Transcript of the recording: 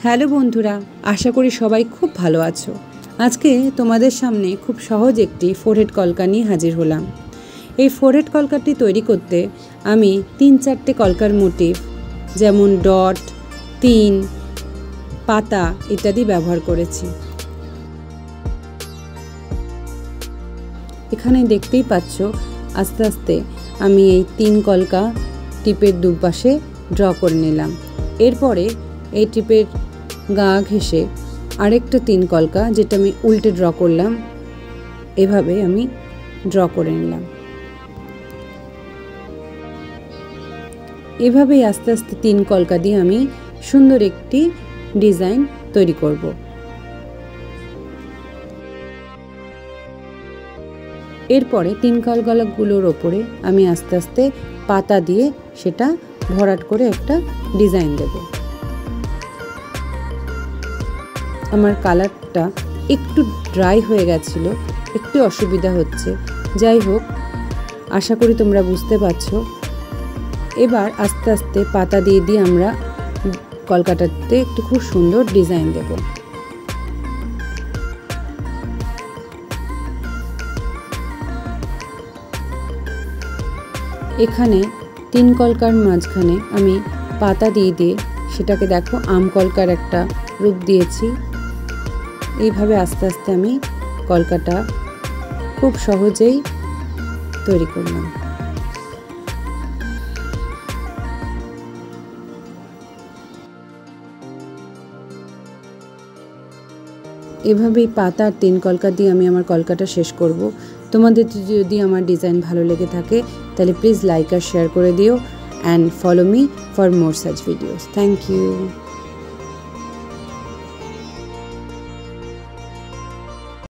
Hello বন্ধুরা, আশা করি সবাই খুব ভালো আছো। আজকে তোমাদের সামনে খুব সহজ একটি ফোরহেড কলকা নিয়ে হাজির হলাম। এই ফোরহেড কলকাটি তৈরি করতে আমি 3-4টে কলকার মোটিভ যেমন ডট, তিন, পাতা ইত্যাদি ব্যবহার করেছি। এখানে দেখতেই পাচ্ছ আস্তে আস্তে আমি এই 3 কলকা টিপের দুপাশে ড্র করে নিলাম। এরপরে এই টিপের গা ঘেঁষে আরেকটা 3 কলকা যেটা আমি উল্টে ড্র করলাম, এভাবে আমি ড্র করে নিলাম। এভাবেই আস্তে আস্তে 3 কলকা দিয়ে আমি সুন্দর একটি ডিজাইন তৈরি করব। এরপরে 3 কলকাগুলোর ওপরে আমি আস্তে আস্তে পাতা দিয়ে সেটা ভরাট করে একটা ডিজাইন দেব। আমার কালারটা একটু ড্রাই হয়ে গেছিল, একটু অসুবিধা হচ্ছে, যাই হোক আশা করি তোমরা বুঝতে পারছো। এবার আস্তে আস্তে পাতা দিয়ে দিয়ে আমরা কলকাটাতে একটু খুব সুন্দর ডিজাইন দেব। এখানে 3 কলকার মাঝখানে আমি পাতা দিয়ে দিয়ে সেটাকে দেখো আম কলকার একটা রূপ দিয়েছি। এইভাবে আস্তে আস্তে আমি কলকাটা খুব সহজেই তৈরি করলাম। এভাবেই পাতা আর 3 কলকা দিয়ে আমি আমার কলকাটা শেষ করব। তোমাদের যদি আমার ডিজাইন ভালো লেগে থাকে তাহলে প্লিজ লাইক আর শেয়ার করে দিও, and follow me for more such videos. Thank you.